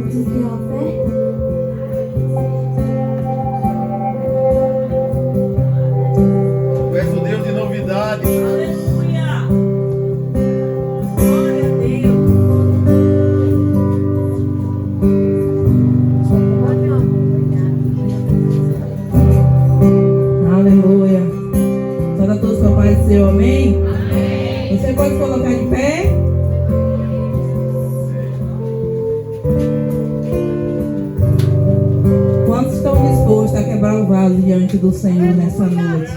vamos cumprir a oferta. Tu és o Deus de novidade. Aleluia! Glória a Deus! Aleluia. Toda a todos com a paz do Senhor, amém? Amém. Você pode colocar de pé? Quantos estão dispostos a quebrar o vaso diante do Senhor nessa noite?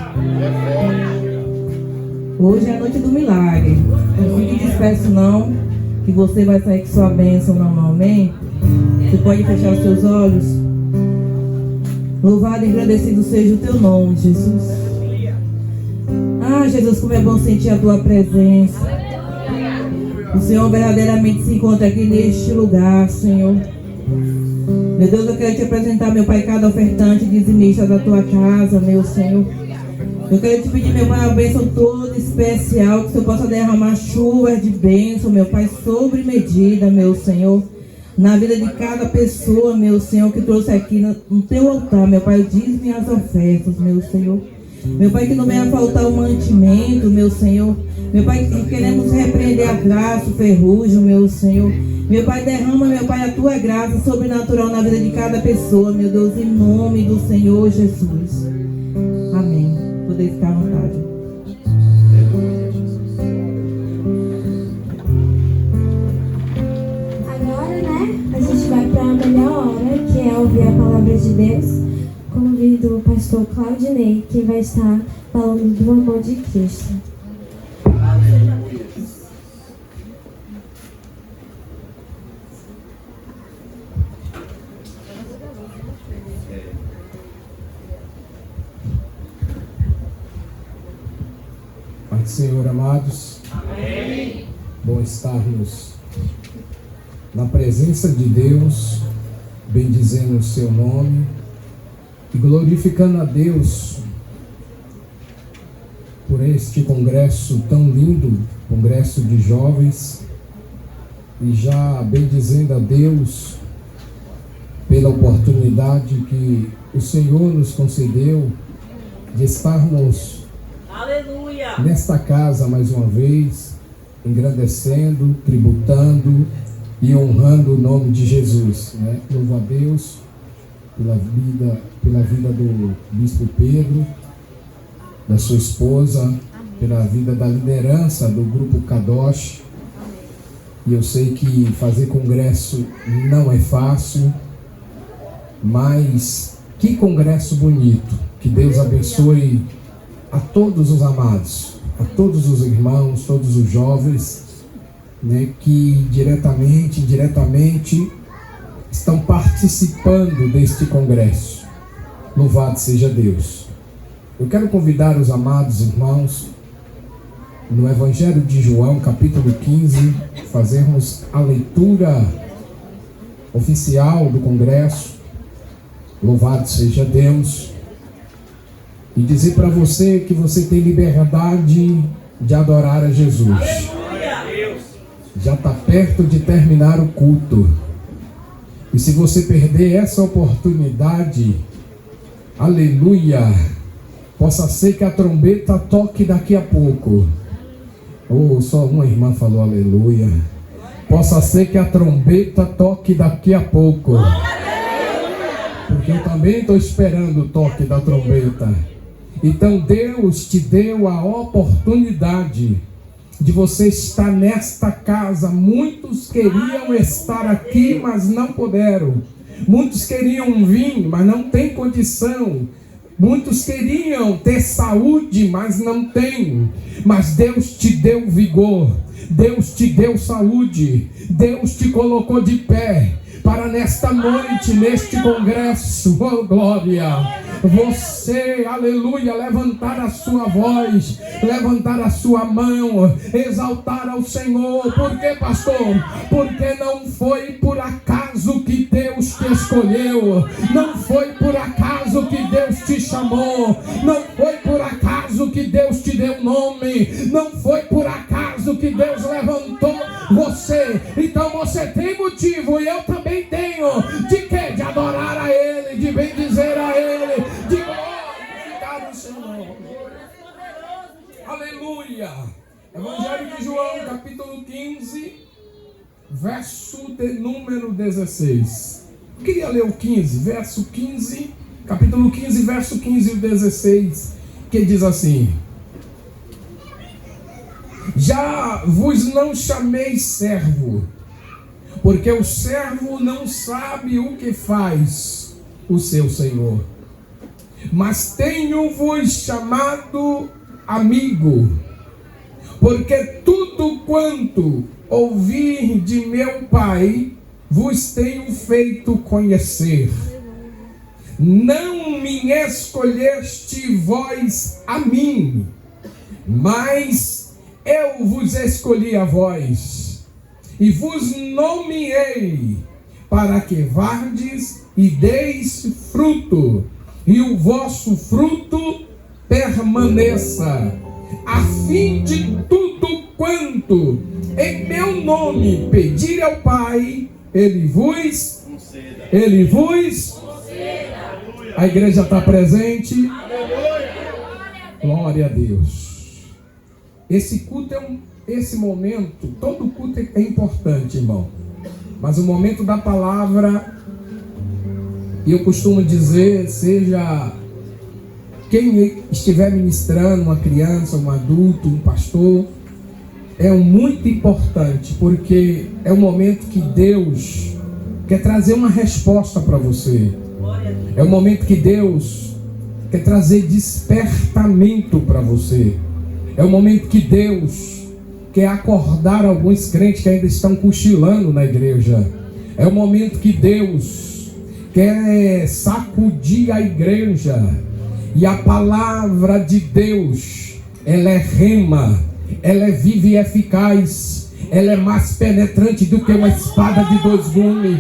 Hoje é a noite do milagre. Não fique disperso não, que você vai sair com sua bênção, não, amém? Você pode fechar os seus olhos? Louvado e agradecido seja o teu nome, Jesus. Ah, Jesus, como é bom sentir a tua presença. O Senhor verdadeiramente se encontra aqui neste lugar, Senhor. Meu Deus, eu quero te apresentar, meu Pai, cada ofertante dizimista da tua casa, meu Senhor. Eu quero te pedir, meu Pai, uma bênção toda especial, que o Senhor possa derramar chuvas de bênção, meu Pai, sobre medida, meu Senhor. Na vida de cada pessoa, meu Senhor, que trouxe aqui no teu altar, meu Pai, diz-me as ofertas, meu Senhor. Meu Pai, que não venha faltar o mantimento, meu Senhor. Meu Pai, que queremos repreender a graça, o ferrugem, meu Senhor. Meu Pai, derrama, meu Pai, a tua graça sobrenatural na vida de cada pessoa, meu Deus, em nome do Senhor Jesus. Amém. Poder ficar à vontade. Agora, né, a gente vai para a melhor hora, que é ouvir a palavra de Deus. Convido o pastor Claudinei, que vai estar falando do amor de Cristo. Pai do Senhor, amados. Amém. Bom estarmos na presença de Deus, bendizendo o seu nome e glorificando a Deus por este congresso tão lindo, congresso de jovens, e já bendizendo a Deus pela oportunidade que o Senhor nos concedeu de estarmos Aleluia! nesta casa mais uma vez, engrandecendo, tributando e honrando o nome de Jesus, né? Louvo a Deus pela vida do Bispo Pedro, da sua esposa, pela vida da liderança do Grupo Kadosh. E eu sei que fazer congresso não é fácil, mas que congresso bonito. Que Deus abençoe a todos os amados, a todos os irmãos, todos os jovens, né, que diretamente, indiretamente estão participando deste congresso. Louvado seja Deus. Eu quero convidar os amados irmãos no Evangelho de João, capítulo 15, fazermos a leitura oficial do congresso. Louvado seja Deus. E dizer para você que você tem liberdade de adorar a Jesus. Já está perto de terminar o culto. E se você perder essa oportunidade, aleluia, possa ser que a trombeta toque daqui a pouco. Oh, só uma irmã falou aleluia. Possa ser que a trombeta toque daqui a pouco. Porque eu também estou esperando o toque da trombeta. Então Deus te deu a oportunidade de você estar nesta casa. Muitos queriam estar aqui, mas não puderam. Muitos queriam vir, mas não tem condição. Muitos queriam ter saúde, mas não tem. Mas Deus te deu vigor. Deus te deu saúde. Deus te colocou de pé para nesta noite, neste congresso, oh glória, você, aleluia, levantar a sua voz, levantar a sua mão, exaltar ao Senhor. Por quê, pastor? Porque não foi por acaso que Deus te escolheu, não foi por acaso que Deus te chamou, não foi por acaso que Deus te deu nome, não foi por acaso que Deus levantou você. Então você tem motivo, e eu também tenho, Evangelho de João, capítulo 15, verso de número 16. Eu queria ler o 15, verso 15, capítulo 15, verso 15 e 16, que diz assim: já vos não chamei servo, porque o servo não sabe o que faz o seu senhor, mas tenho-vos chamado amigo, porque tudo quanto ouvir de meu Pai vos tenho feito conhecer. Não me escolheste vós a mim, mas eu vos escolhi a vós, e vos nomeei para que vardes e deis fruto, e o vosso fruto permaneça, a fim de tudo quanto em meu nome pedir ao Pai, Ele vos conceda. A igreja está presente. Glória a Deus. Esse culto esse momento, todo culto é importante, irmão. Mas o momento da palavra, eu costumo dizer, seja quem estiver ministrando, uma criança, um adulto, um pastor, é muito importante, porque é o momento que Deus quer trazer uma resposta para você. É o momento que Deus quer trazer despertamento para você. É o momento que Deus quer acordar alguns crentes que ainda estão cochilando na igreja. É o momento que Deus quer sacudir a igreja. E a palavra de Deus, ela é rema, ela é viva e eficaz, ela é mais penetrante do que uma espada de dois gumes.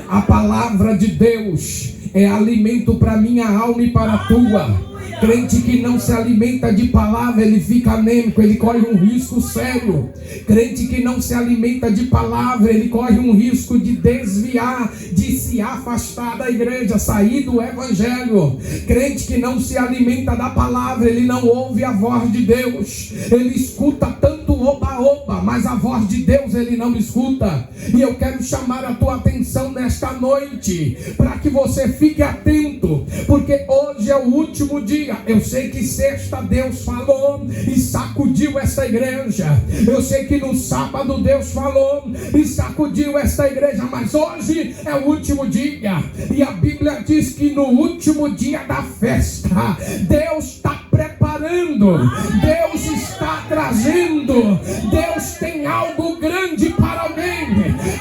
A palavra de Deus é alimento para minha alma e para a tua. Crente que não se alimenta de palavra, ele fica anêmico, ele corre um risco sério. Crente que não se alimenta de palavra, ele corre um risco de desviar, de se afastar da igreja, sair do evangelho. Crente que não se alimenta da palavra, ele não ouve a voz de Deus. Ele escuta tanto oba-oba, mas a voz de Deus ele não escuta. E eu quero chamar a tua atenção nesta noite, para que você fique atento, porque hoje é o último dia. Eu sei que sexta Deus falou e sacudiu esta igreja. Eu sei que no sábado Deus falou e sacudiu esta igreja, mas hoje é o último dia. E a Bíblia diz que no último dia da festa, Deus está preparando, Deus está trazendo, Deus tem algo grande para alguém.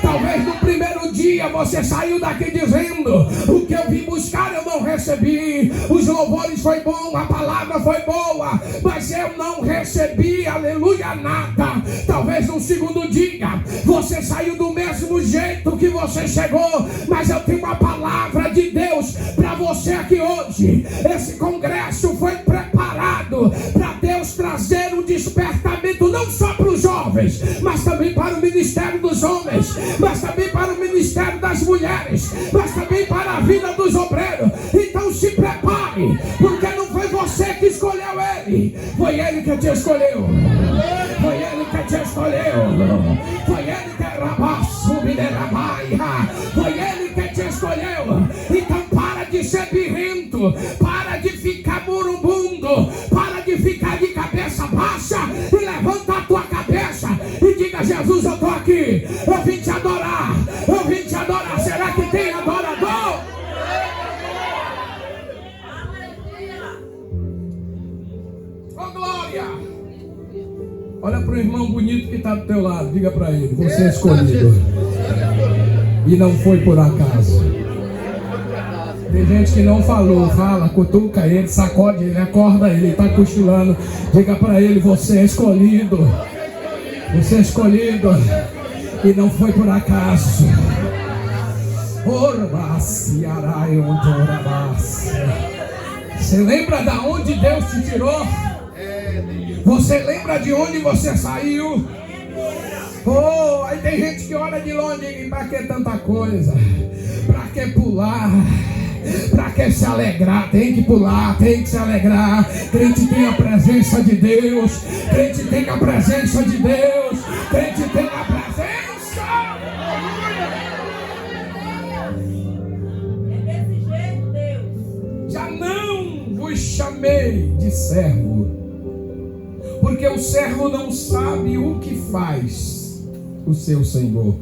Talvez no primeiro dia você saiu daqui dizendo: o que eu vim buscar eu não recebi, os louvores foi bom, a palavra foi boa, mas eu não recebi, aleluia, nada. Talvez no segundo dia você saiu do mesmo jeito que você chegou, mas eu tenho uma palavra de Deus para você aqui hoje. Esse congresso foi preparado para Deus trazer um despertamento não só para os jovens, mas também para o ministério dos homens, mas também para o ministério das mulheres, mas também para a vida dos obreiros. Então se prepare, porque não foi você que escolheu ele, foi ele que te escolheu, foi ele que te escolheu, foi ele que foi ele que te escolheu. Então para de ser birrento, para de ficar murumbundo, para de ficar de cabeça baixa e levanta a tua cabeça e diga: Jesus, eu estou aqui, eu vim te adorar, eu vim te adorar. Será que tem adorador? Oh, glória! Olha para o irmão bonito que está do teu lado, diga para ele: você é escolhido e não foi por acaso. Tem gente que não falou, fala, cutuca ele, sacode ele, acorda ele, está cochilando. Diga para ele: você é escolhido, você é escolhido e não foi por acaso. Você lembra de onde Deus te tirou? Você lembra de onde você saiu? Oh, aí tem gente que olha de longe e diz: para que tanta coisa? Para que pular? Para que se alegrar? Tem que pular, tem que se alegrar. Crente tem a presença de Deus. Crente tem a presença de Deus. Crente tem a presença. É desse jeito, Deus. Já não vos chamei de servo, porque o servo não sabe o que faz o seu senhor.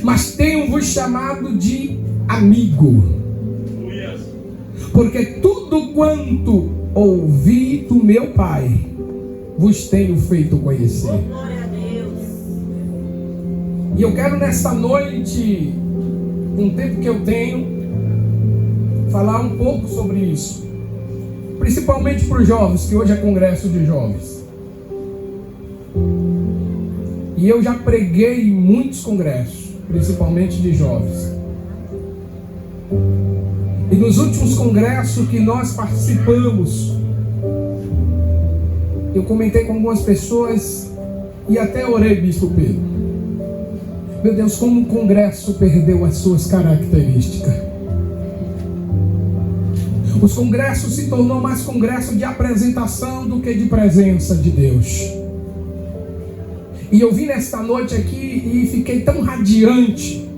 Mas tenho-vos chamado de amigo, porque tudo quanto ouvi do meu Pai vos tenho feito conhecer. Glória a Deus. E eu quero nesta noite, com o tempo que eu tenho, falar um pouco sobre isso, principalmente para os jovens, que hoje é congresso de jovens. E eu já preguei em muitos congressos, principalmente de jovens. E nos últimos congressos que nós participamos, eu comentei com algumas pessoas e até orei, Bispo Pedro. Meu Deus, como o congresso perdeu as suas características. Os congressos se tornou mais congresso de apresentação do que de presença de Deus. E eu vim nesta noite aqui e fiquei tão radiante,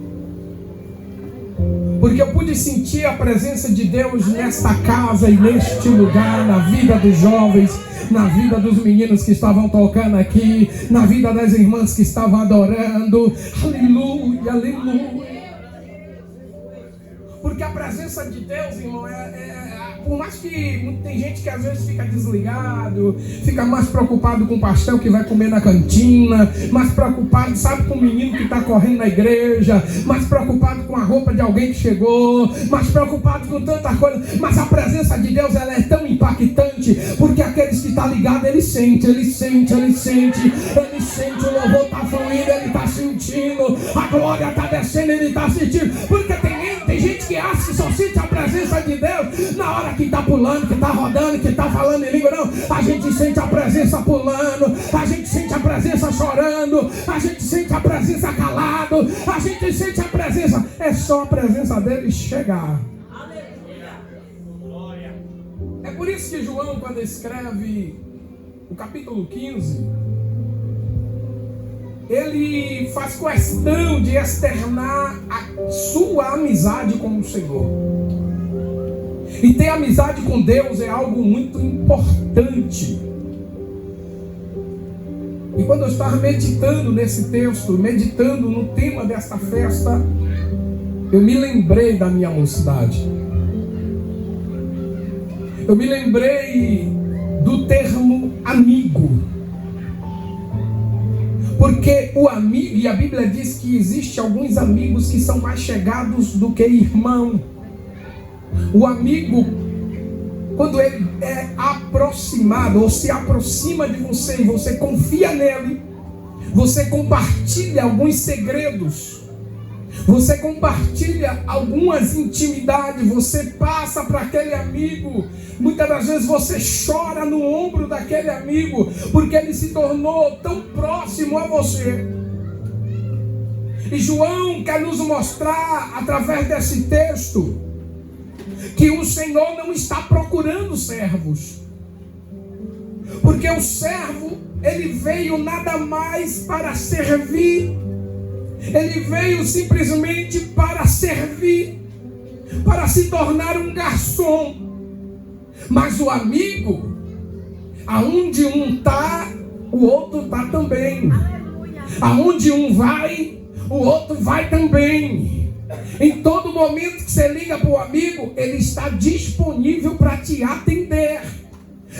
porque eu pude sentir a presença de Deus nesta casa e neste lugar, na vida dos jovens, na vida dos meninos que estavam tocando aqui, na vida das irmãs que estavam adorando. Aleluia, aleluia. Porque a presença de Deus, irmão, por mais que tem gente que às vezes fica desligado, fica mais preocupado com o pastel que vai comer na cantina, mais preocupado, sabe, com o menino que está correndo na igreja, mais preocupado com a roupa de alguém que chegou, mais preocupado com tanta coisa. Mas a presença de Deus, ela é tão impactante, porque aqueles que estão ligados, ele sente, o louvor está fluindo, ele está sentindo, a glória está descendo, ele está sentindo, porque tem gente que acha que só sente a presença de Deus na hora que está pulando, que está rodando, que está falando em língua. Não, a gente sente a presença pulando, a gente sente a presença chorando, a gente sente a presença calado, a gente sente a presença. É só a presença dele chegar. Aleluia. É por isso que João, quando escreve o capítulo 15, ele faz questão de externar a sua amizade com o Senhor. E ter amizade com Deus é algo muito importante. E quando eu estava meditando nesse texto, meditando no tema desta festa, eu me lembrei da minha mocidade. Eu me lembrei do termo amigo. Porque o amigo, e a Bíblia diz que existe alguns amigos que são mais chegados do que irmão. O amigo, quando ele é aproximado, ou se aproxima de você, e você confia nele, você compartilha alguns segredos, você compartilha algumas intimidades, você passa para aquele amigo. Muitas das vezes você chora no ombro daquele amigo, porque ele se tornou tão próximo a você. E João quer nos mostrar, através desse texto, que o Senhor não está procurando servos. Porque o servo, ele veio nada mais para servir. Ele veio simplesmente para servir, para se tornar um garçom. Mas o amigo, aonde um está, o outro está também. Aonde um vai, o outro vai também. Em todo momento que você liga para o amigo, ele está disponível para te atender.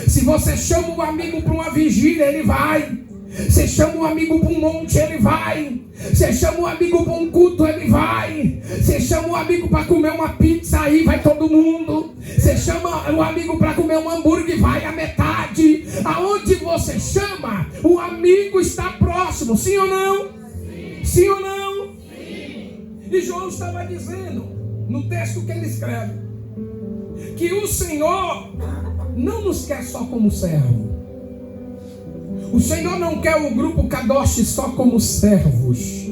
Se você chama o amigo para uma vigília, ele vai. Você chama o amigo para um monte, ele vai. Você chama o amigo para um culto, ele vai. Você chama o amigo para comer uma pizza, aí vai todo mundo. Você chama o amigo para comer um hambúrguer, vai a metade. Aonde você chama, o amigo está próximo. Sim ou não? Sim, sim ou não? Sim. E João estava dizendo, no texto que ele escreve, que o Senhor não nos quer só como servo. O Senhor não quer o grupo Kadosh só como servos.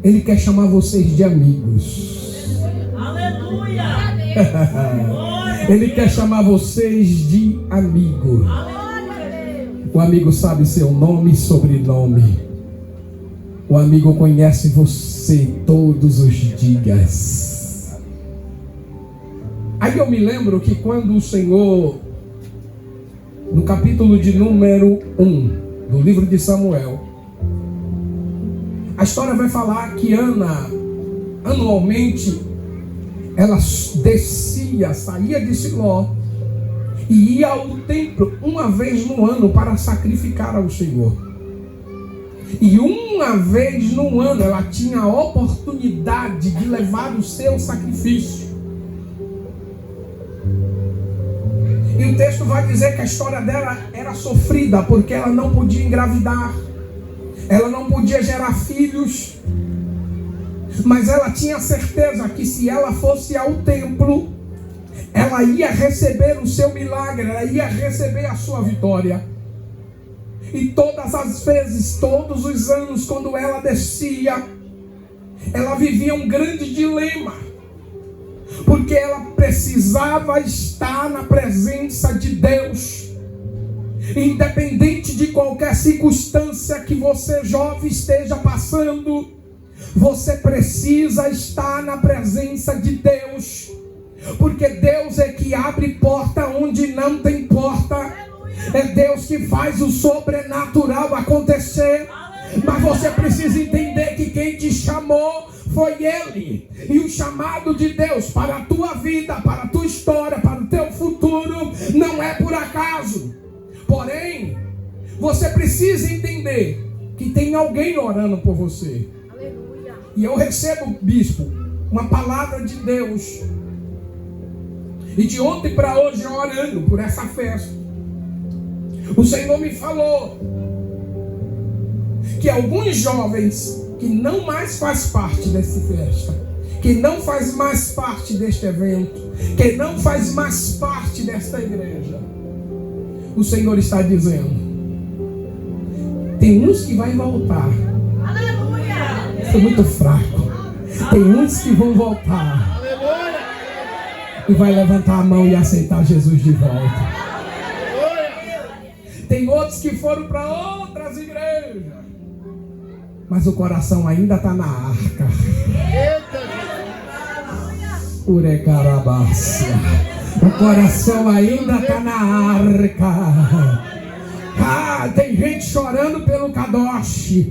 Ele quer chamar vocês de amigos. Ele quer chamar vocês de amigo. O amigo sabe seu nome e sobrenome. O amigo conhece você todos os dias. Aí eu me lembro que quando o Senhor, no capítulo de número 1 do livro de Samuel, a história vai falar que Ana, anualmente, ela descia, saía de Siló e ia ao templo uma vez no ano para sacrificar ao Senhor. E uma vez no ano ela tinha a oportunidade de levar o seu sacrifício. E o texto vai dizer que a história dela era sofrida, porque ela não podia engravidar, ela não podia gerar filhos, mas ela tinha certeza que se ela fosse ao templo, ela ia receber o seu milagre, ela ia receber a sua vitória. E todas as vezes, todos os anos, quando ela descia, ela vivia um grande dilema, porque ela precisava estar na presença de Deus. Independente de qualquer circunstância que você, jovem, esteja passando, você precisa estar na presença de Deus, porque Deus é que abre porta onde não tem porta. É Deus que faz o sobrenatural acontecer. Mas você precisa entender que quem te chamou foi Ele. E o chamado de Deus para a tua vida, para a tua história, para o teu futuro, não é por acaso. Porém, você precisa entender que tem alguém orando por você. E eu recebo, bispo, uma palavra de Deus. E de ontem para hoje, orando por essa festa, o Senhor me falou que alguns jovens que não mais faz parte dessa festa, que não faz mais parte deste evento, que não faz mais parte desta igreja, o Senhor está dizendo, tem uns que vai voltar. Aleluia! Sou muito fraco. Tem uns que vão voltar. Aleluia! E vai levantar a mão e aceitar Jesus de volta. Tem outros que foram para outras igrejas, mas o coração ainda está na arca. Urecarabácia. O coração ainda está na arca. Tem gente chorando pelo Kadosh.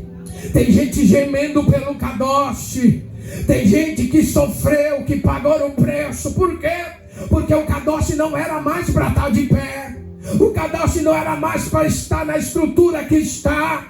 Tem gente gemendo pelo Kadosh. Tem gente que sofreu, que pagou o preço. Por quê? Porque o Kadosh não era mais para estar de pé. O Kadosh não era mais para estar na estrutura que está.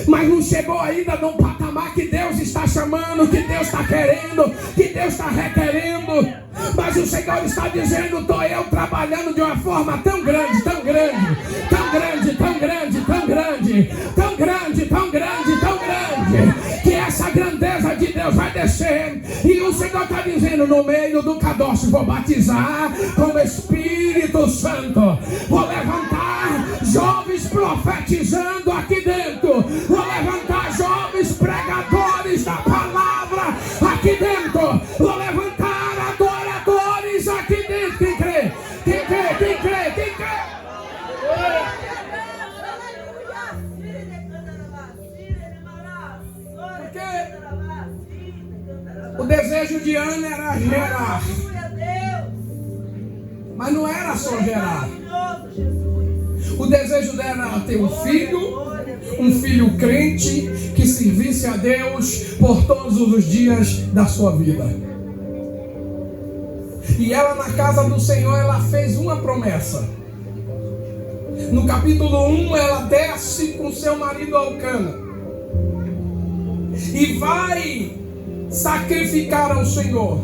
Mas não chegou ainda num patamar que Deus está chamando, que Deus está querendo, que Deus está requerendo. Mas o Senhor está dizendo, estou eu trabalhando de uma forma tão grande, tão grande, tão grande, tão grande, tão grande, tão grande, tão grande, tão grande, que essa grandeza de Deus vai descer. E o Senhor está dizendo, no meio do Kadosh vou batizar com o Espírito Santo. Vou levantar jovens profetizando aqui dentro. Vou levantar jovens pregadores da palavra aqui dentro. Vou levantar adoradores aqui dentro. Quem crê? Quem crê? Quem crê? Quem crê? Porque o desejo de Ana era gerar. Mas não era só gerar. O desejo dela era ter um filho crente, que servisse a Deus por todos os dias da sua vida. E ela, na casa do Senhor, ela fez uma promessa. No capítulo 1, ela desce com seu marido Elcana e vai sacrificar ao Senhor.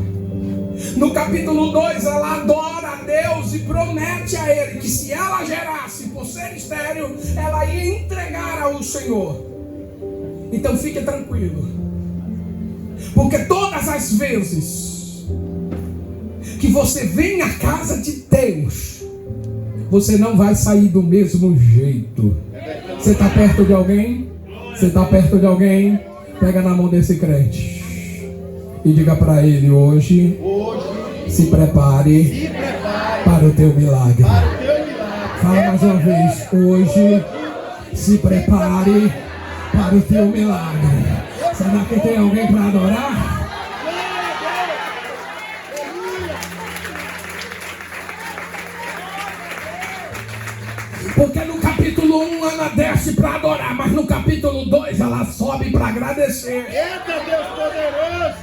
No capítulo 2, ela adora a Deus e promete a Ele que se ela gerasse por ser estéril, ela ia entregar ao Senhor. Então fique tranquilo, porque todas as vezes que você vem à casa de Deus, você não vai sair do mesmo jeito. Você está perto de alguém? Você está perto de alguém? Pega na mão desse crente e diga para ele: hoje Se prepare para o teu milagre. Fala mais uma vez. Hoje, se prepare para o teu milagre. Será que tem alguém para adorar? Porque no capítulo 1 ela desce para adorar, mas no capítulo 2 ela sobe para agradecer. Eita, Deus poderoso!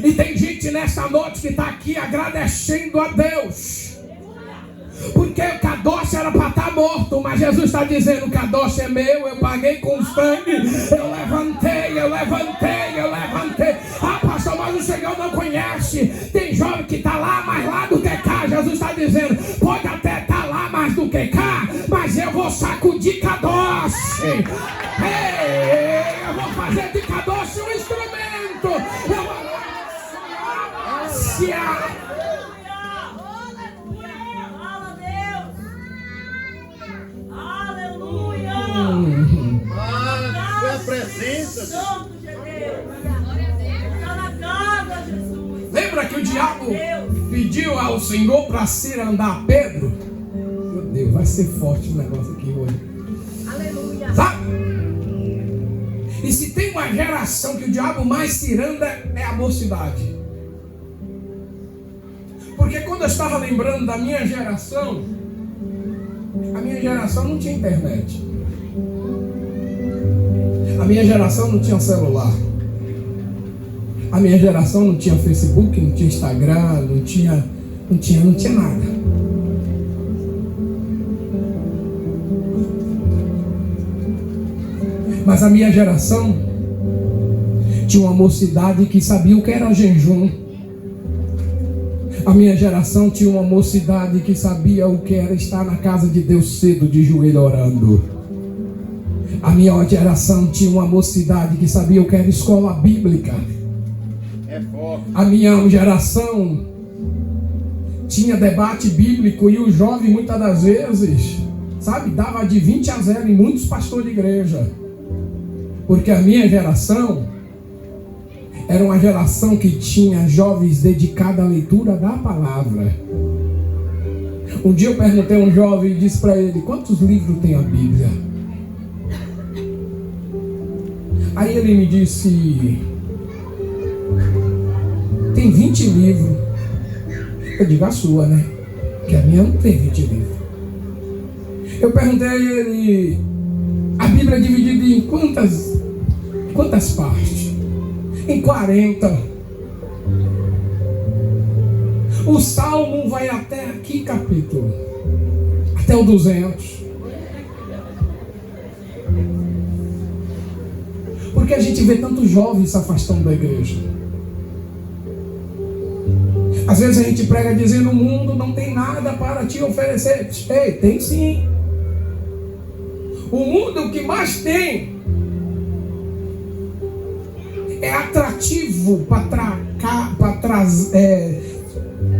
E tem gente nessa noite que está aqui agradecendo a Deus. Porque o Kadosh era para estar morto, mas Jesus está dizendo: o Kadosh é meu, eu paguei com sangue, eu levantei. Ah, pastor, mas o Senhor não conhece. Tem jovem que está lá, mais lá do que cá. Jesus está dizendo: pode até estar lá mais do que cá, mas eu vou sacudir Kadosh. Ei, eu vou fazer de Kadosh um instrumento. Eu vou Tua presença. Santo de Deus. Está na casa, Jesus. Lembra que o diabo pediu ao Senhor para cirandar Pedro? Meu Deus, vai ser forte o negócio aqui hoje. Aleluia. Sabe? E se tem uma geração que o diabo mais ciranda, é a mocidade. Porque quando eu estava lembrando da minha geração, a minha geração não tinha internet. A minha geração não tinha celular. A minha geração não tinha Facebook, não tinha Instagram, não tinha nada. Mas a minha geração tinha uma mocidade que sabia o que era jejum. A minha geração tinha uma mocidade que sabia o que era estar na casa de Deus cedo, de joelho orando. A minha geração tinha uma mocidade que sabia o que era escola bíblica. É forte. A minha geração tinha debate bíblico e o jovem muitas das vezes, sabe, dava de 20-0 em muitos pastores de igreja. Porque a minha geração era uma geração que tinha jovens dedicados à leitura da palavra. Um dia eu perguntei a um jovem e disse para ele: quantos livros tem a Bíblia? Aí ele me disse: tem 20 livros. Eu digo: a sua, né? Que a minha não tem 20 livros. Eu perguntei a ele: a Bíblia é dividida em quantas partes? Em 40. O Salmo vai até aqui, capítulo, até o 200. Porque a gente vê tantos jovens se afastando da igreja. Às vezes a gente prega dizendo: o mundo não tem nada para te oferecer. Ei, tem sim. O mundo o que mais tem é atrativo para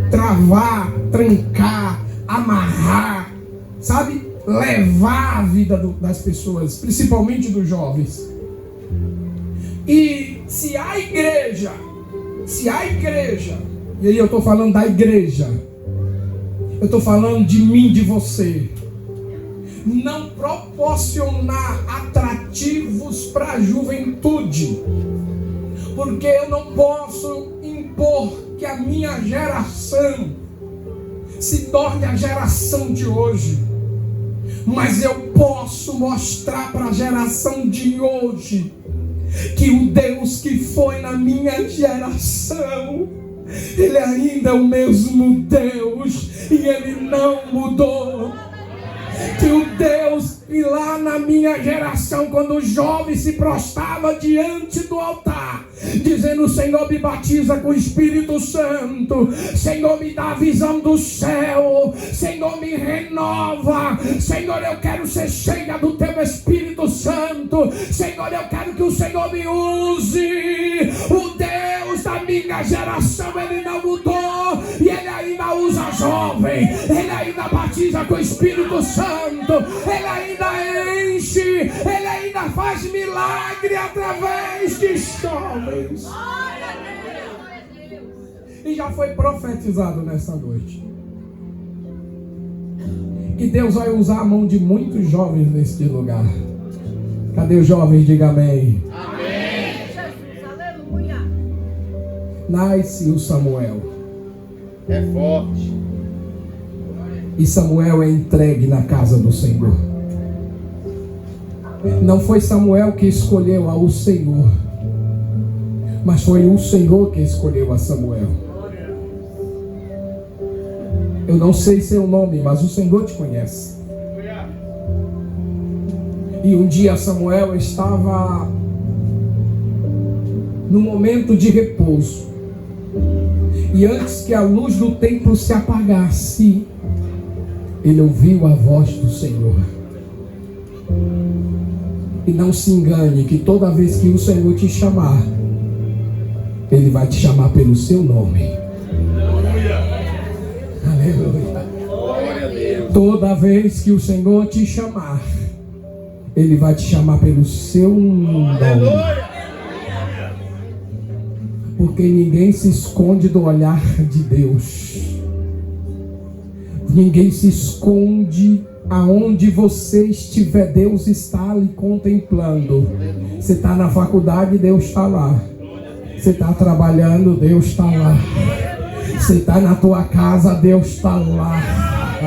travar, trancar, amarrar, sabe? Levar a vida das pessoas, principalmente dos jovens. E se a igreja, e aí eu estou falando da igreja, eu estou falando de mim, de você, não proporcionar atrativos para a juventude, porque eu não posso impor que a minha geração se torne a geração de hoje, mas eu posso mostrar para a geração de hoje que o Deus que foi na minha geração, Ele ainda é o mesmo Deus e Ele não mudou. Que o Deus que lá na minha geração, quando o jovem se prostrava diante do altar, dizendo: Senhor, me batiza com o Espírito Santo, Senhor, me dá a visão do céu, Senhor, me renova, Senhor, eu quero ser cheia do Teu Espírito Santo, Senhor, eu quero que o Senhor me use. O Deus da minha geração, Ele não mudou, e Ele ainda usa jovem, Ele ainda batiza com o Espírito Santo, Ele ainda enche, Ele ainda faz milagre através de jovens. E já foi profetizado nessa noite que Deus vai usar a mão de muitos jovens neste lugar. Cadê os jovens? Diga amém. Amém. Jesus, aleluia. Nasce o Samuel. É forte. E Samuel é entregue na casa do Senhor. Não foi Samuel que escolheu ao Senhor, mas foi o Senhor que escolheu a Samuel. Eu não sei seu nome, mas o Senhor te conhece. E um dia Samuel estava no momento de repouso. E antes que a luz do templo se apagasse, ele ouviu a voz do Senhor. E não se engane que toda vez que o Senhor te chamar, Ele vai te chamar pelo seu nome. Aleluia. Toda vez que o Senhor te chamar, Ele vai te chamar pelo seu nome. Porque ninguém se esconde do olhar de Deus. Ninguém se esconde. Aonde você estiver, Deus está lhe contemplando. Você está na faculdade, Deus está lá. Você está trabalhando, Deus está lá. Você está na tua casa, Deus está lá.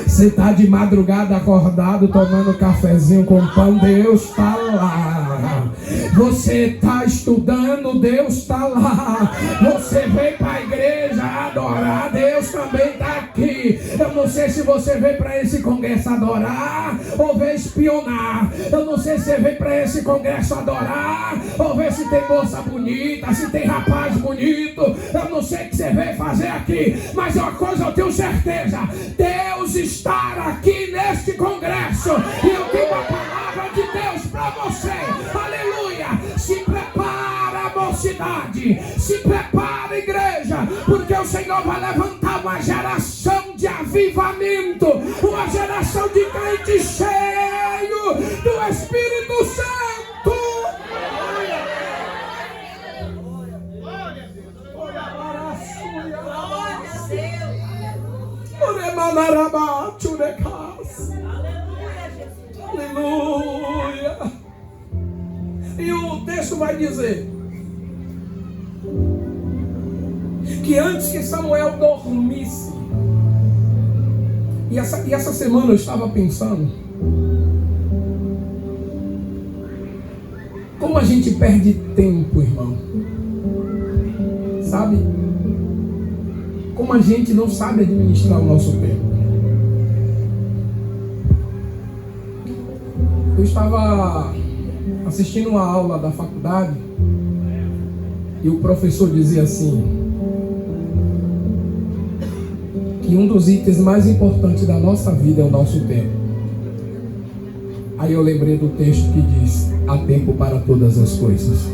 Você está de madrugada acordado, tomando cafezinho com pão, Deus está lá. Você está estudando, Deus está lá. Você veio para a igreja adorar, Deus também está aqui. Eu não sei se você veio para esse congresso adorar ou veio espionar. Eu não sei se você veio para esse congresso adorar ou ver se tem moça bonita, se tem rapaz bonito. Eu não sei o que você veio fazer aqui, mas uma coisa eu tenho certeza: Deus está aqui neste congresso. E eu tenho a palavra de Deus para você. Aleluia. Se prepara, mocidade. Se prepara, igreja, porque o Senhor vai levantar uma geração de avivamento, uma geração de crente cheio do Espírito Santo. Aleluia. E o texto vai dizer que antes que Samuel dormisse, e essa semana eu estava pensando como a gente perde tempo, irmão. Sabe? Como a gente não sabe administrar o nosso tempo. Eu estava assistindo uma aula da faculdade e o professor dizia assim, que um dos itens mais importantes da nossa vida é o nosso tempo. Aí eu lembrei do texto que diz: há tempo para todas as coisas.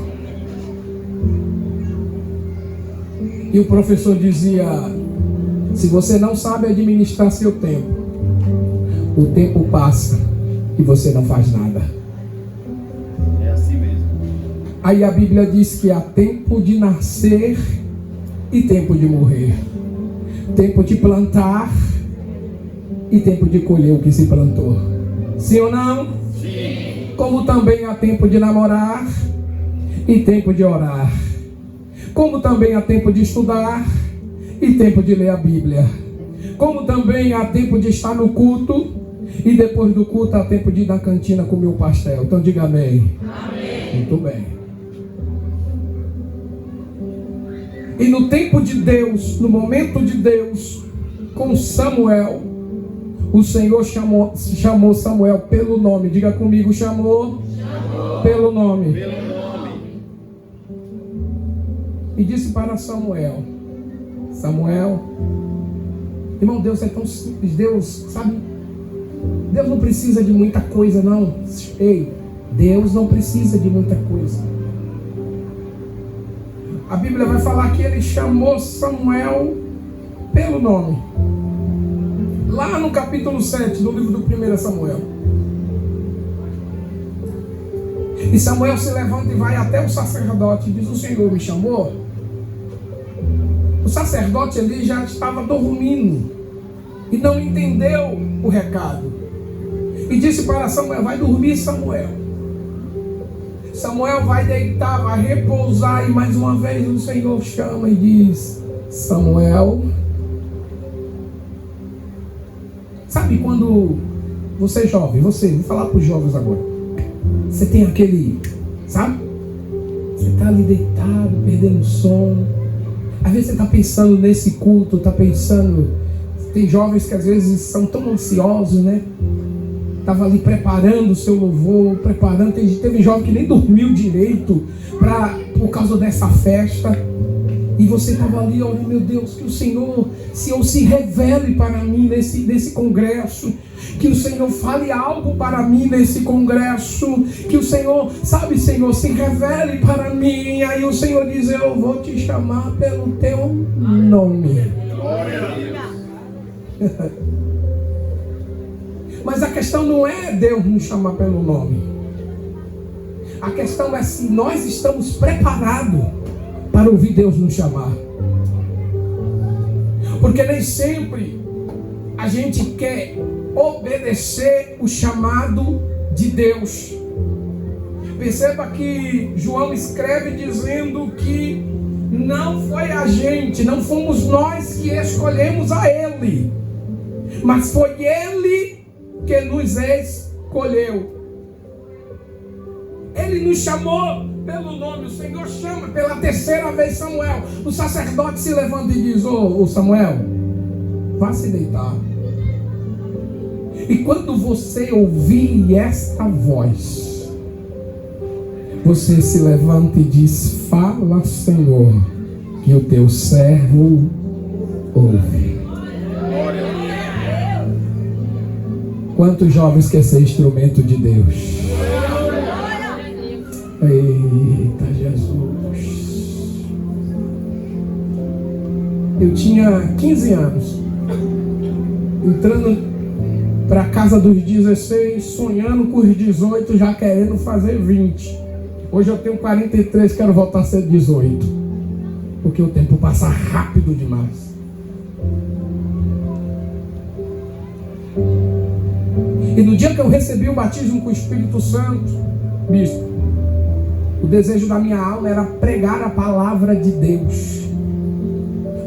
E o professor dizia: se você não sabe administrar seu tempo, o tempo passa e você não faz nada. É assim mesmo. Aí a Bíblia diz que há tempo de nascer e tempo de morrer. Tempo de plantar e tempo de colher o que se plantou. Sim ou não? Sim. Como também há tempo de namorar e tempo de orar. Como também há tempo de estudar e tempo de ler a Bíblia. Como também há tempo de estar no culto e depois do culto há tempo de ir na cantina comer o pastel. Então diga amém. Amém. Muito bem. E no tempo de Deus, no momento de Deus, com Samuel, o Senhor chamou Samuel pelo nome. Diga comigo: chamou pelo nome. E disse para Samuel: Samuel, irmão, Deus é tão simples. Deus, sabe, Deus não precisa de muita coisa, não. Ei, Deus não precisa de muita coisa. A Bíblia vai falar que ele chamou Samuel pelo nome. Lá no capítulo 7, no livro do 1 Samuel. E Samuel se levanta e vai até o sacerdote e diz: o Senhor me chamou? O sacerdote ali já estava dormindo e não entendeu o recado. E disse para Samuel: vai dormir, Samuel. Samuel vai deitar, vai repousar. E mais uma vez o Senhor chama e diz: Samuel. Sabe quando você é jovem, vou falar para os jovens agora. Você tem aquele, sabe? Você está ali deitado, perdendo sono. Às vezes você está pensando nesse culto, está pensando. Tem jovens que às vezes são tão ansiosos, né? Estava ali preparando o seu louvor, preparando. Teve jovem que nem dormiu direito por causa dessa festa. E você estava ali, olha, meu Deus, que o Senhor se revele para mim nesse congresso. Que o Senhor fale algo para mim nesse congresso. Que o Senhor, sabe, Senhor, se revele para mim. Aí o Senhor diz: eu vou te chamar pelo teu nome. Mas a questão não é Deus nos chamar pelo nome. A questão é se nós estamos preparados para ouvir Deus nos chamar. Porque nem sempre a gente quer obedecer o chamado de Deus. Perceba que João escreve dizendo que não foi a gente, não fomos nós que escolhemos a Ele, mas foi Ele que nos escolheu. Ele nos chamou pelo nome. O Senhor chama pela terceira vez Samuel. O sacerdote se levanta e diz: ô Samuel, vá se deitar. E quando você ouvir esta voz, você se levanta e diz: fala, Senhor, que o teu servo ouve. Quantos jovens querem ser instrumento de Deus? Eita Jesus! Eu tinha 15 anos, entrando para a casa dos 16, sonhando com os 18, já querendo fazer 20. Hoje eu tenho 43, quero voltar a ser 18, porque o tempo passa rápido demais. E no dia que eu recebi o batismo com o Espírito Santo, bispo, o desejo da minha alma era pregar a palavra de Deus.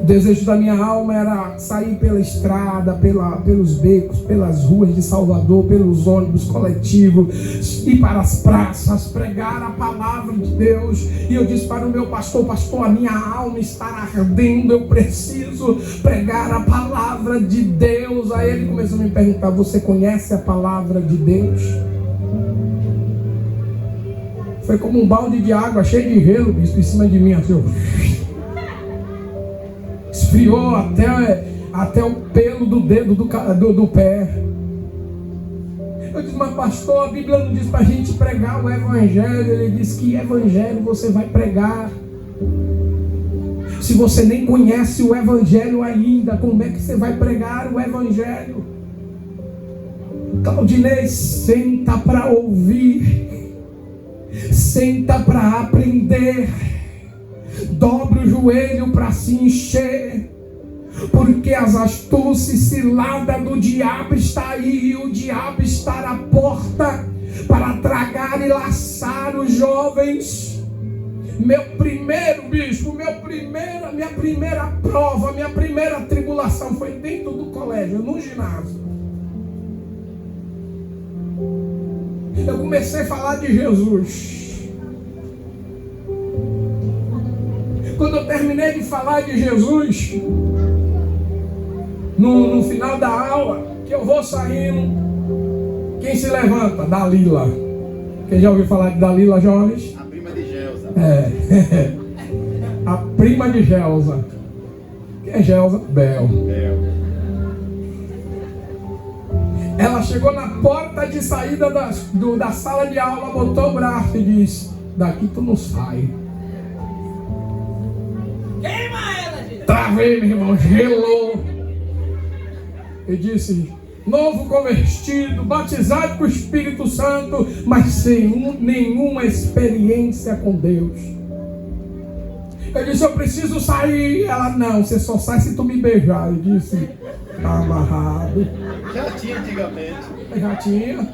O desejo da minha alma era sair pela estrada, pelos becos, pelas ruas de Salvador, pelos ônibus coletivos, ir para as praças, pregar a palavra de Deus. E eu disse para o meu pastor: pastor, a minha alma está ardendo, eu preciso pregar a palavra de Deus. Aí ele começou a me perguntar: você conhece a palavra de Deus? Foi como um balde de água cheio de gelo, bispo, em cima de mim, assim, esfriou até o pelo do dedo do pé. Eu disse: mas pastor, a Bíblia não diz para a gente pregar o evangelho. Ele diz: que evangelho você vai pregar se você nem conhece o evangelho ainda? Como é que você vai pregar o evangelho? Claudinei, senta para ouvir, senta para aprender, dobra o joelho para se encher, porque as astúcias e ciladas do diabo está aí, e o diabo está à porta para tragar e laçar os jovens. Meu primeiro bispo, minha primeira prova, minha primeira tribulação foi dentro do colégio, no ginásio. Eu comecei a falar de Jesus. Quando eu terminei de falar de Jesus, no final da aula, que eu vou saindo, quem se levanta? Dalila. Quem já ouviu falar de Dalila, jovens? A prima de Gelsa. É. A prima de Gelsa. Quem é Gelsa? Bel. Ela chegou na porta de saída da sala de aula, botou o braço e disse: daqui tu não sai. Queima ela, gente. Travei, meu irmão, gelou. E disse: novo convertido, batizado com o Espírito Santo, mas sem nenhuma experiência com Deus. Eu disse, eu preciso sair. Ela, não, você só sai se tu me beijar. Eu disse, tá amarrado. Já tinha antigamente. Já tinha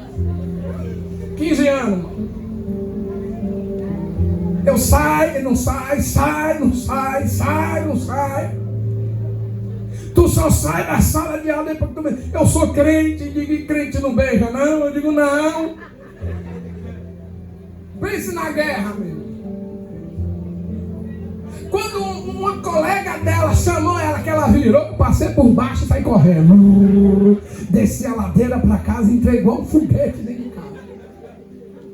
15 anos. Eu saio, ele não sai, sai, não sai, sai, não sai. Tu só sai da sala de aula depois que tu... Eu sou crente, digo, crente não beija, não. Eu digo, não. Pense na guerra, meu. Quando uma colega dela chamou ela, que ela virou, passei por baixo e saí correndo. Desci a ladeira para casa e entrei igual um foguete dentro de casa.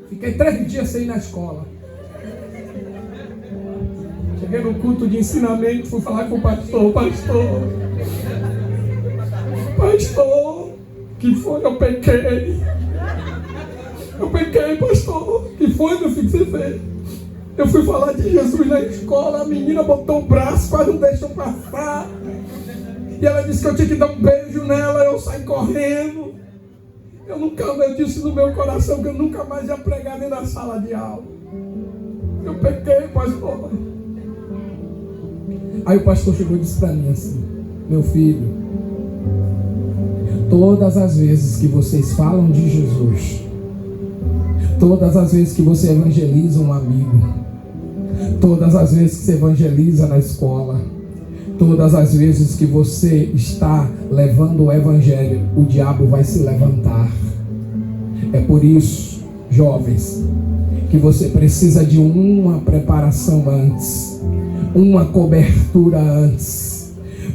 Fiquei 3 dias sem ir na escola. Cheguei no culto de ensinamento, fui falar com o pastor. Pastor, que foi? Eu pequei, pastor. Que foi, meu filho, que você fez? Eu fui falar de Jesus na escola, a menina botou o braço, quase não deixou passar. E ela disse que eu tinha que dar um beijo nela, eu saí correndo. Eu disse no meu coração que eu nunca mais ia pregar dentro da sala de aula. Eu pequei, pastor. Aí o pastor chegou e disse para mim assim: meu filho, todas as vezes que vocês falam de Jesus, todas as vezes que você evangeliza um amigo, todas as vezes que você evangeliza na escola, todas as vezes que você está levando o evangelho, o diabo vai se levantar. É por isso, jovens, que você precisa de uma preparação antes, uma cobertura antes.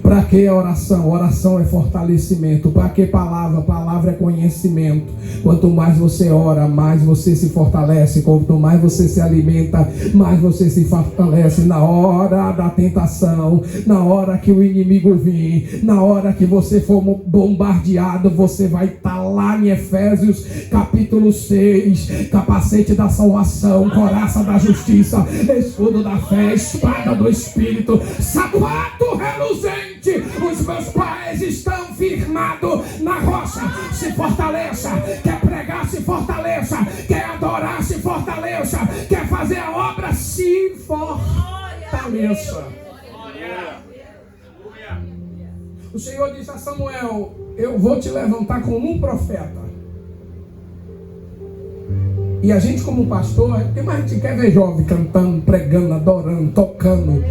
Para que oração? Oração é fortalecimento. Para que palavra? Palavra é conhecimento. Quanto mais você ora, mais você se fortalece. Quanto mais você se alimenta, mais você se fortalece. Na hora da tentação, na hora que o inimigo vir, na hora que você for bombardeado, você vai estar lá em Efésios capítulo 6, capacete da salvação, coraça da justiça, escudo da fé, espada do Espírito, sapato reluzente. Os meus pais estão firmados na rocha. Se fortaleça. Quer pregar, se fortaleça. Quer adorar, se fortaleça. Quer fazer a obra, se fortaleça. O Senhor disse a Samuel: eu vou te levantar como um profeta. E a gente, como pastor, o que mais a gente quer ver jovem cantando, pregando, adorando, tocando,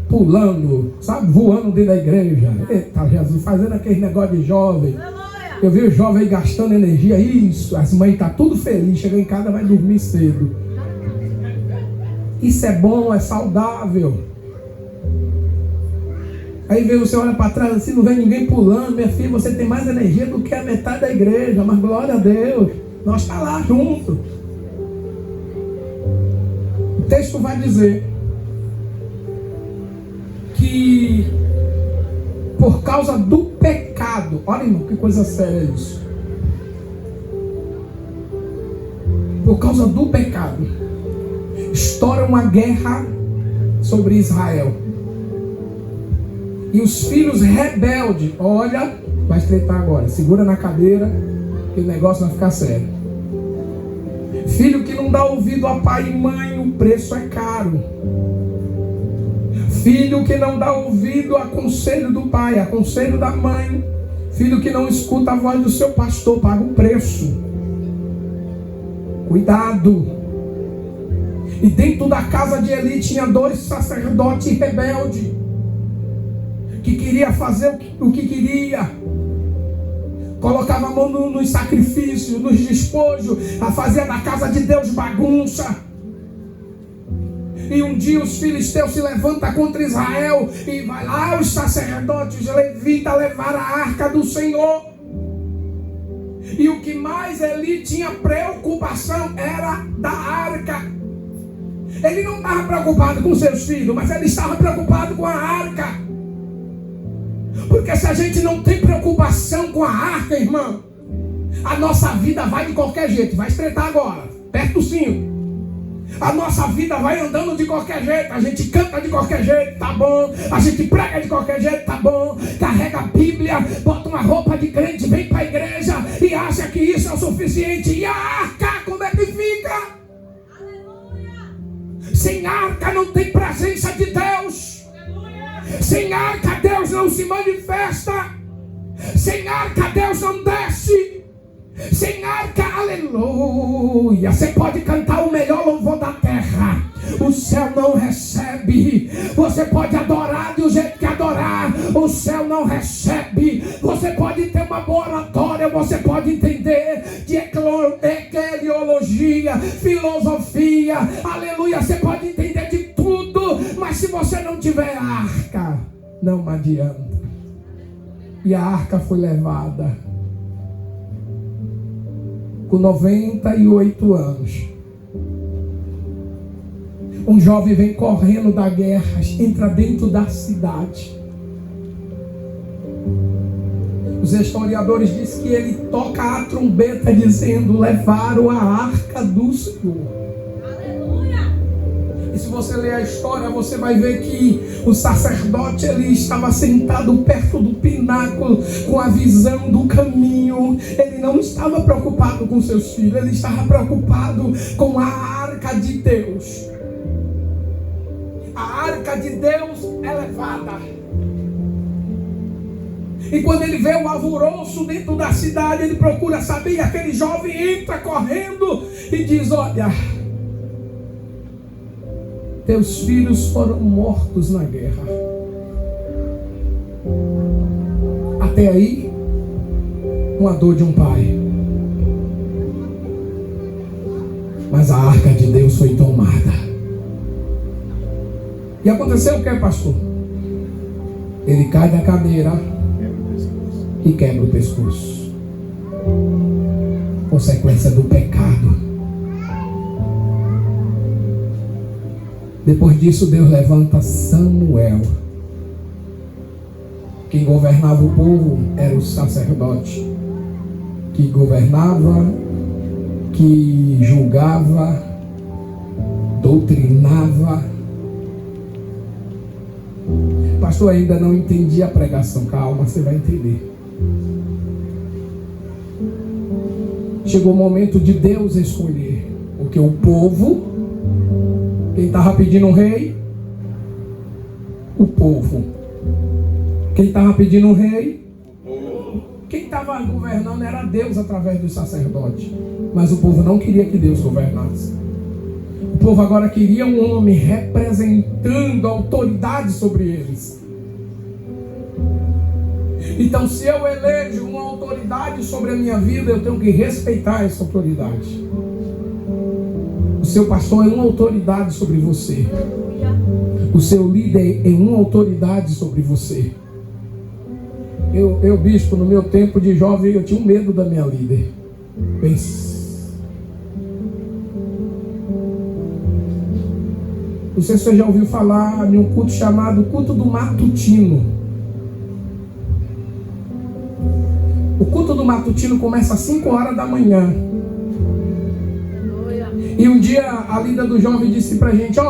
pulando, sabe, voando dentro da igreja. Eita Jesus, fazendo aquele negócio de jovem. Eu vi o jovem gastando energia. Isso, as mães estão tudo felizes, chega em casa, vai dormir cedo. Isso é bom, é saudável. Aí vem você olha para trás assim, não vê ninguém pulando. Minha filha, você tem mais energia do que a metade da igreja, mas glória a Deus, nós está lá junto. O texto vai dizer que por causa do pecado, olha irmão, que coisa séria isso. Por causa do pecado, estoura uma guerra sobre Israel. E os filhos rebeldes, olha, vai estreitar agora, segura na cadeira, que o negócio vai ficar sério. Filho que não dá ouvido a pai e mãe, o preço é caro. Filho que não dá ouvido a conselho do pai, a conselho da mãe. Filho que não escuta a voz do seu pastor, paga um preço. Cuidado. E dentro da casa de Eli tinha 2 sacerdotes rebeldes, que queria fazer o que queria. Colocava a mão nos sacrifícios, nos despojos, a fazer da casa de Deus bagunça. E um dia os filisteus se levantam contra Israel e vai lá os sacerdotes, os levitas levar a arca do Senhor. E o que mais Eli tinha preocupação era da arca. Ele não estava preocupado com seus filhos, mas ele estava preocupado com a arca. Porque se a gente não tem preocupação com a arca, irmão, a nossa vida vai de qualquer jeito. Vai estreitar agora, perto do 5. A nossa vida vai andando de qualquer jeito. A gente canta de qualquer jeito, tá bom. A gente prega de qualquer jeito, tá bom. Carrega a Bíblia, bota uma roupa de crente, vem para a igreja e acha que isso é o suficiente. E a arca, como é que fica? Sem arca não tem presença de Deus. Sem arca Deus não se manifesta. Sem arca Deus não desce. Sem arca, aleluia. Você pode cantar o melhor louvor da terra, o céu não recebe. Você pode adorar do jeito que adorar, o céu não recebe. Você pode ter uma boa oratória, você pode entender de eclesiologia, filosofia, aleluia. Você pode entender de tudo, mas se você não tiver arca, não adianta. E a arca foi levada com 98 anos. Um jovem vem correndo da guerra, entra dentro da cidade. Os historiadores dizem que ele toca a trombeta dizendo: levaram a arca do Senhor. E se você ler a história, você vai ver que o sacerdote, ele estava sentado perto do pináculo com a visão do caminho. Ele não estava preocupado com seus filhos, ele estava preocupado com a arca de Deus. A arca de Deus é levada. E quando ele vê o alvoroço dentro da cidade, ele procura saber, e aquele jovem entra correndo e diz: olha, teus filhos foram mortos na guerra. Até aí, uma dor de um pai. Mas a arca de Deus foi tomada. E aconteceu o que, pastor? Ele cai da cadeira e quebra o pescoço. Consequência do pecado. Depois disso, Deus levanta Samuel. Quem governava o povo era o sacerdote, que governava, que julgava, doutrinava. Pastor, ainda não entendi a pregação. Calma, você vai entender. Chegou o momento de Deus escolher, porque o povo, quem estava pedindo um rei? O povo. Quem estava pedindo um rei? Quem estava governando era Deus através do sacerdote. Mas o povo não queria que Deus governasse. O povo agora queria um homem representando a autoridade sobre eles. Então, se eu elejo uma autoridade sobre a minha vida, eu tenho que respeitar essa autoridade. O seu pastor é uma autoridade sobre você. O seu líder é uma autoridade sobre você. Eu, bispo, no meu tempo de jovem, eu tinha um medo da minha líder. Pense. Não sei se você já ouviu falar de um culto chamado culto do matutino. O culto do matutino começa às 5 horas da manhã. E um dia a líder do jovem disse pra gente: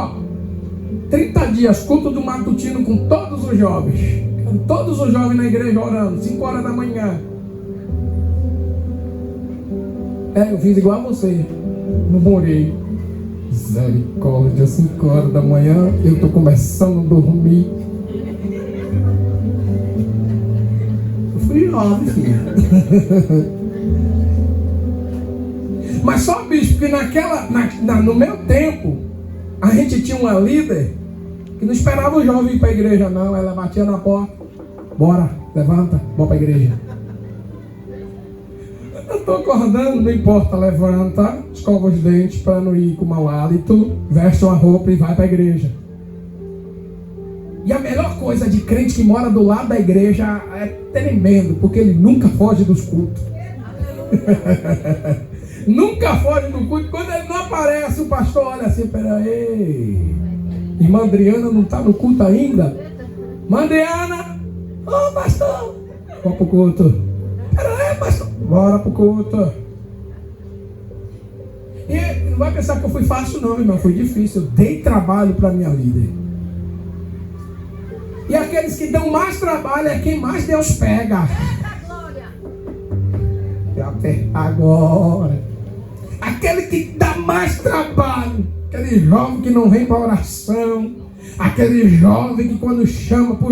30 dias, culto do matutino com todos os jovens. Todos os jovens na igreja orando, 5 horas da manhã. Eu fiz igual a você. Não morei. Misericórdia, 5 horas da manhã, eu tô começando a dormir. Eu fui jovem, filho. Mas só, bicho, que no meu tempo, a gente tinha uma líder que não esperava o jovem ir para a igreja, não. Ela batia na porta: bora, levanta, bora para a igreja. Eu estou acordando, não importa, levanta, escova os dentes para não ir com mau hálito, veste uma roupa e vai para a igreja. E a melhor coisa de crente que mora do lado da igreja é tremendo, porque ele nunca foge dos cultos. Nunca foge do culto. Quando ele não aparece, o pastor olha assim: peraí, irmã Adriana não está no culto ainda? Irmã Adriana, pastor, bora pro culto. Peraí, pastor, bora pro culto. E não vai pensar que eu fui fácil não, irmão, foi difícil. Eu dei trabalho para minha líder. E aqueles que dão mais trabalho é quem mais Deus pega. Agora, aquele que dá mais trabalho, que aquele jovem que não vem para oração, aquele jovem que quando chama por